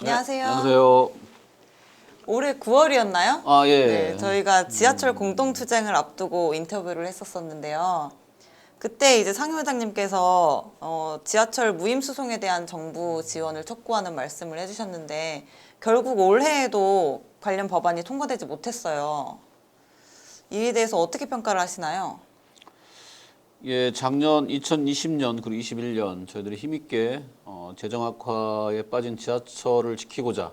안녕하세요. 안녕하세요. 올해 9월이었나요? 아, 예. 네, 저희가 지하철 공동투쟁을 앞두고 인터뷰를 했었었는데요. 그때 이제 상 회장님께서 지하철 무임수송에 대한 정부 지원을 촉구하는 말씀을 해주셨는데 결국 올해에도 관련 법안이 통과되지 못했어요. 이에 대해서 어떻게 평가를 하시나요? 예, 작년 2020년 그리고 21년 저희들이 힘있게 재정 악화에 빠진 지하철을 지키고자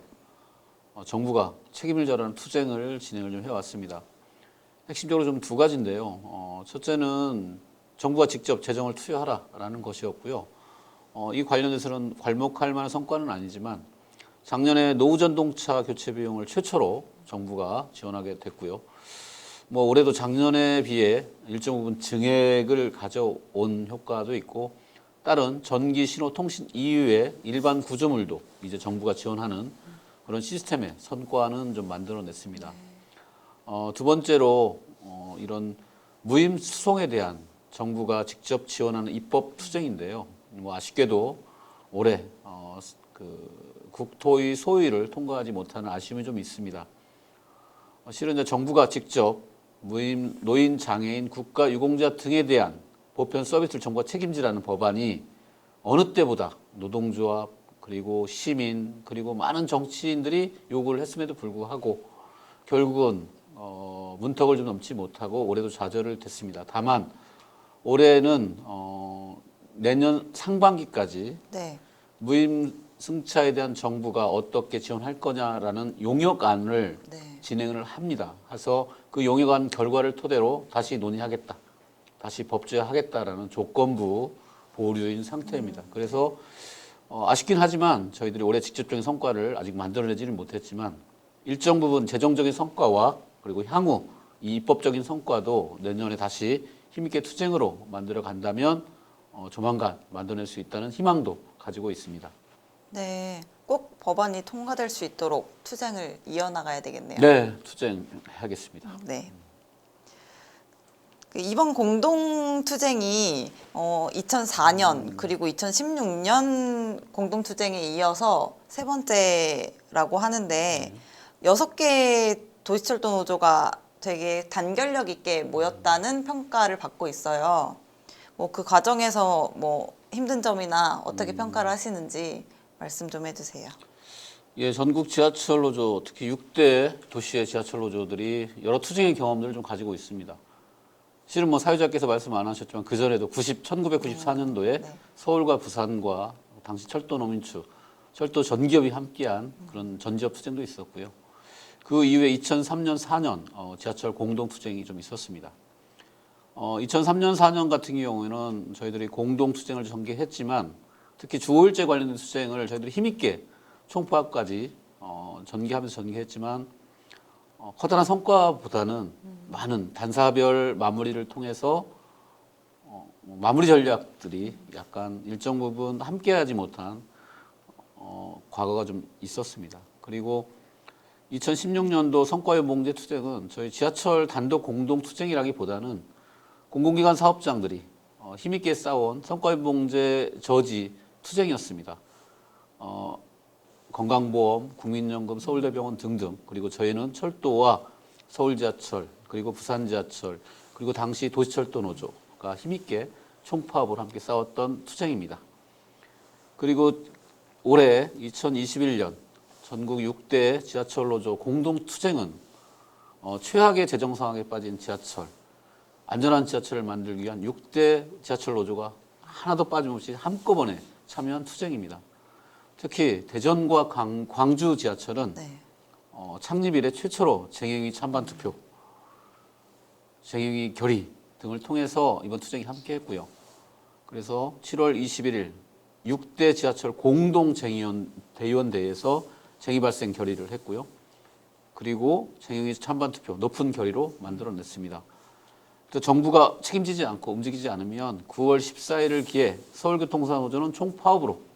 정부가 책임을 져라는 투쟁을 진행을 좀 해왔습니다. 핵심적으로 좀 두 가지인데요. 첫째는 정부가 직접 재정을 투여하라라는 것이었고요. 이 관련해서는 괄목할 만한 성과는 아니지만 작년에 노후전동차 교체 비용을 최초로 정부가 지원하게 됐고요. 올해도 작년에 비해 일정 부분 증액을 가져온 효과도 있고 다른 전기 신호통신 이외의 일반 구조물도 이제 정부가 지원하는 그런 시스템의 성과는 좀 만들어냈습니다. 두 번째로 이런 무임 수송에 대한 정부가 직접 지원하는 입법 투쟁인데요. 아쉽게도 올해 국토의 소위를 통과하지 못하는 아쉬움이 좀 있습니다. 실은 이제 정부가 직접 무임, 노인, 장애인, 국가유공자 등에 대한 보편 서비스를 정부가 책임지라는 법안이 어느 때보다 노동조합 그리고 시민 그리고 많은 정치인들이 요구를 했음에도 불구하고 결국은 문턱을 좀 넘지 못하고 올해도 좌절을 됐습니다. 다만 올해는 내년 상반기까지 네. 무임 승차에 대한 정부가 어떻게 지원할 거냐라는 용역안을 네. 진행을 합니다. 그래서 그 용역안 결과를 토대로 다시 논의하겠다, 다시 법제화하겠다라는 조건부 보류인 상태입니다. 그래서 아쉽긴 하지만 저희들이 올해 직접적인 성과를 아직 만들어내지는 못했지만 일정 부분 재정적인 성과와 그리고 향후 이 입법적인 성과도 내년에 다시 힘있게 투쟁으로 만들어 간다면 조만간 만들어낼 수 있다는 희망도 가지고 있습니다. 네, 꼭 법안이 통과될 수 있도록 투쟁을 이어나가야 되겠네요. 네, 투쟁하겠습니다. 네. 이번 공동투쟁이 2004년 그리고 2016년 공동투쟁에 이어서 세 번째라고 하는데 6개 도시철도 노조가 되게 단결력 있게 모였다는 평가를 받고 있어요. 그 과정에서 힘든 점이나 어떻게 평가를 하시는지 말씀 좀 해주세요. 예, 전국 지하철 노조, 특히 6대 도시의 지하철 노조들이 여러 투쟁의 경험들을 좀 가지고 있습니다. 실은 사회자께서 말씀 안 하셨지만 그전에도 1994년도에 네. 서울과 부산과 당시 철도 노민추, 철도 전기업이 함께한 그런 전지업 투쟁도 있었고요. 그 이후에 2003년, 4년 지하철 공동 투쟁이 좀 있었습니다. 2003년, 4년 같은 경우에는 저희들이 공동 투쟁을 전개했지만 특히 주호일제 관련된 투쟁을 저희들이 힘있게 총파업까지 전개하면서 전개했지만 커다란 성과보다는 많은 단사별 마무리를 통해서 마무리 전략들이 약간 일정 부분 함께하지 못한 과거가 좀 있었습니다. 그리고 2016년도 성과연봉제 투쟁은 저희 지하철 단독 공동 투쟁이라기보다는 공공기관 사업장들이 힘있게 싸운 성과연봉제 저지 투쟁이었습니다. 건강보험, 국민연금, 서울대병원 등등 그리고 저희는 철도와 서울지하철 그리고 부산지하철 그리고 당시 도시철도 노조가 힘있게 총파업을 함께 싸웠던 투쟁입니다. 그리고 올해 2021년 전국 6대 지하철 노조 공동 투쟁은 최악의 재정 상황에 빠진 지하철, 안전한 지하철을 만들기 위한 6대 지하철 노조가 하나도 빠짐없이 한꺼번에 참여한 투쟁입니다. 특히 대전과 광주 지하철은 네. 창립 이래 최초로 쟁행위 찬반 투표, 쟁행위 결의 등을 통해서 이번 투쟁이 함께했고요. 그래서 7월 21일 6대 지하철 공동 대의원대회에서 쟁의 발생 결의를 했고요. 그리고 쟁행위 찬반 투표 높은 결의로 만들어냈습니다. 또 정부가 책임지지 않고 움직이지 않으면 9월 14일을 기해 서울교통사노조는 총파업으로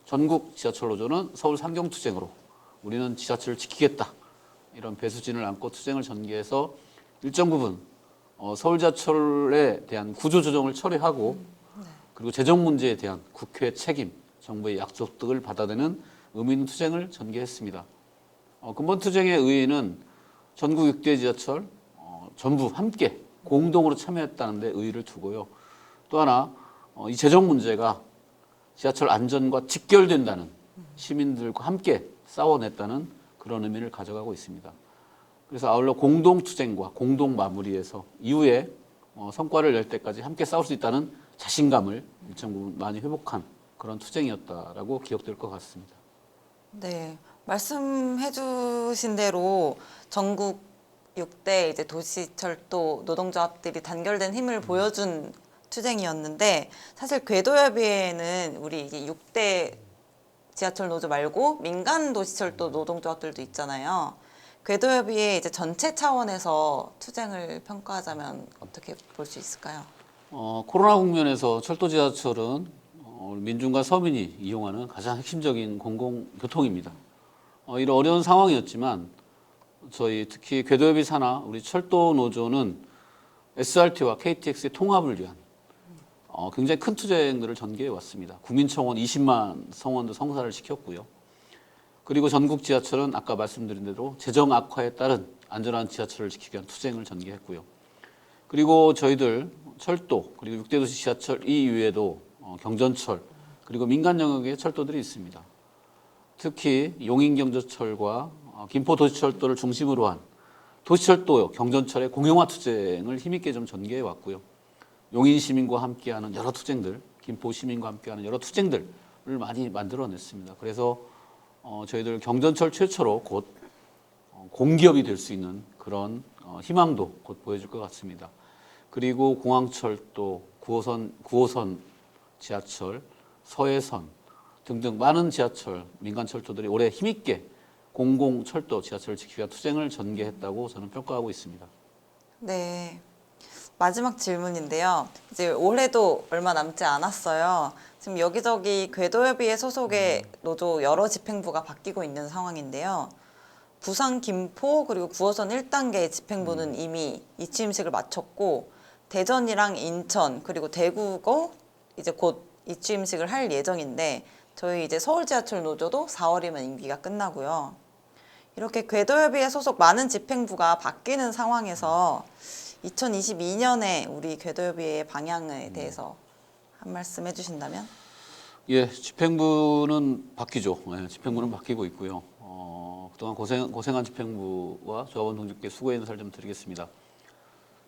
전국 지하철 노조는 서울 상경투쟁으로 우리는 지하철을 지키겠다 이런 배수진을 안고 투쟁을 전개해서 일정 부분 서울 지하철에 대한 구조조정을 처리하고 그리고 재정 문제에 대한 국회 책임, 정부의 약속 등을 받아내는 의미 있는 투쟁을 전개했습니다. 근본 투쟁의 의의는 전국 6대 지하철 전부 함께 공동으로 참여했다는 데 의의를 두고요. 또 하나 이 재정 문제가 지하철 안전과 직결된다는 시민들과 함께 싸워냈다는 그런 의미를 가져가고 있습니다. 그래서 아울러 공동 투쟁과 공동 마무리에서 이후에 성과를 낼 때까지 함께 싸울 수 있다는 자신감을 일정 부분 많이 회복한 그런 투쟁이었다라고 기억될 것 같습니다. 네, 말씀해 주신 대로 전국 6대 이제 도시철도 노동조합들이 단결된 힘을 보여준 투쟁이었는데, 사실 궤도협의회는 우리 이게 6대 지하철 노조 말고 민간 도시철도 노동조합들도 있잖아요. 궤도협의회 이제 전체 차원에서 투쟁을 평가하자면 어떻게 볼 수 있을까요? 코로나 국면에서 철도 지하철은 민중과 서민이 이용하는 가장 핵심적인 공공교통입니다. 이런 어려운 상황이었지만 저희 특히 궤도협의 산하 우리 철도 노조는 SRT와 KTX의 통합을 위한 굉장히 큰 투쟁들을 전개해 왔습니다. 국민청원 20만 성원도 성사를 시켰고요. 그리고 전국 지하철은 아까 말씀드린 대로 재정 악화에 따른 안전한 지하철을 지키기 위한 투쟁을 전개했고요. 그리고 저희들 철도 그리고 6대 도시 지하철 이외에도 경전철 그리고 민간 영역의 철도들이 있습니다. 특히 용인경전철과 김포도시철도를 중심으로 한 도시철도 경전철의 공영화 투쟁을 힘있게 좀 전개해 왔고요. 용인 시민과 함께하는 여러 투쟁들, 김포 시민과 함께하는 여러 투쟁들을 많이 만들어냈습니다. 그래서 저희들 경전철 최초로 곧 공기업이 될 수 있는 그런 희망도 곧 보여줄 것 같습니다. 그리고 공항철도, 9호선 지하철, 서해선 등등 많은 지하철, 민간철도들이 올해 힘있게 공공철도 지하철을 지키기 위한 투쟁을 전개했다고 저는 평가하고 있습니다. 네. 마지막 질문인데요. 이제 올해도 얼마 남지 않았어요. 지금 여기저기 궤도협의회 소속의 노조 여러 집행부가 바뀌고 있는 상황인데요. 부산, 김포 그리고 9호선 1단계 집행부는 이미 이취임식을 마쳤고, 대전이랑 인천 그리고 대구고 이제 곧 이취임식을 할 예정인데, 저희 이제 서울 지하철 노조도 4월이면 임기가 끝나고요. 이렇게 궤도협의회 소속 많은 집행부가 바뀌는 상황에서 2022년에 우리 궤도협의회의 방향에 대해서 한 말씀 해주신다면? 예, 집행부는 바뀌죠. 예, 집행부는 바뀌고 있고요. 그동안 고생한 집행부와 조합원 동지께 수고의 인사를 좀 드리겠습니다.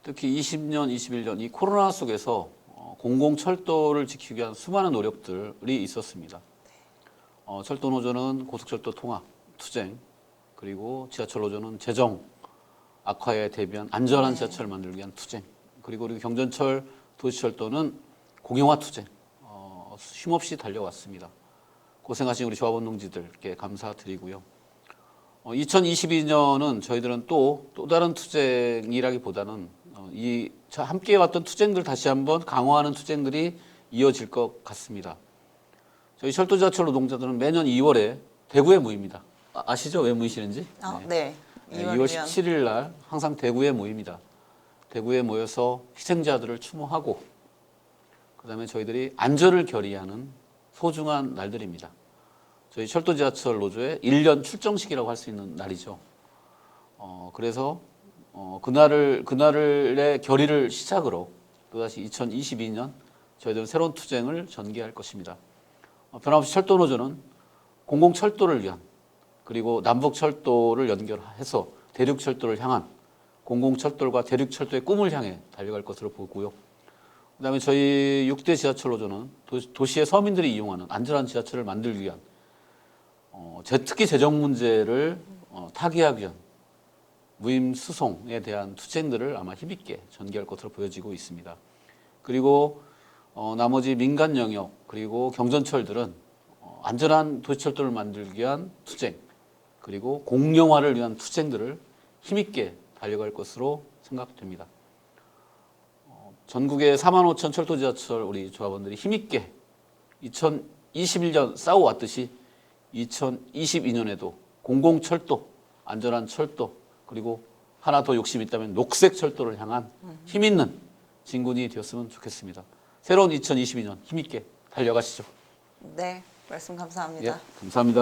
특히 20년, 21년 이 코로나 속에서 공공철도를 지키기 위한 수많은 노력들이 있었습니다. 철도 노조는 고속철도 통합, 투쟁, 그리고 지하철 노조는 재정 악화에 대비한 안전한 지하철을 만들기 위한 투쟁, 그리고 우리 경전철, 도시철도는 공영화 투쟁, 쉼없이 달려왔습니다. 고생하신 우리 조합원 동지들께 감사드리고요. 2022년은 저희들은 또 다른 투쟁이라기보다는 이 함께 왔던 투쟁들 다시 한번 강화하는 투쟁들이 이어질 것 같습니다. 저희 철도 지하철 노동자들은 매년 2월에 대구에 모입니다. 아시죠? 왜 모이시는지? 네. 2월 17일 날 항상 대구에 모입니다. 대구에 모여서 희생자들을 추모하고 그다음에 저희들이 안전을 결의하는 소중한 날들입니다. 저희 철도 지하철 노조의 1년 출정식이라고 할 수 있는 날이죠. 그래서 그날의 결의를 시작으로 또다시 2022년 저희들은 새로운 투쟁을 전개할 것입니다. 변함없이 철도 노조는 공공철도를 위한 그리고 남북철도를 연결해서 대륙철도를 향한 공공철도과 대륙철도의 꿈을 향해 달려갈 것으로 보고요. 그다음에 저희 6대 지하철 노조는 도시의 서민들이 이용하는 안전한 지하철을 만들기 위한 특히 재정 문제를 타개하기 위한 무임 수송에 대한 투쟁들을 아마 힘있게 전개할 것으로 보여지고 있습니다. 그리고 나머지 민간 영역 그리고 경전철들은 안전한 도시철도를 만들기 위한 투쟁 그리고 공영화를 위한 투쟁들을 힘있게 달려갈 것으로 생각됩니다. 전국의 4만 5천 철도 지하철 우리 조합원들이 힘있게 2021년 싸워왔듯이 2022년에도 공공철도, 안전한 철도 그리고 하나 더 욕심이 있다면 녹색 철도를 향한 힘있는 진군이 되었으면 좋겠습니다. 새로운 2022년 힘있게 달려가시죠. 네, 말씀 감사합니다. 예, 감사합니다.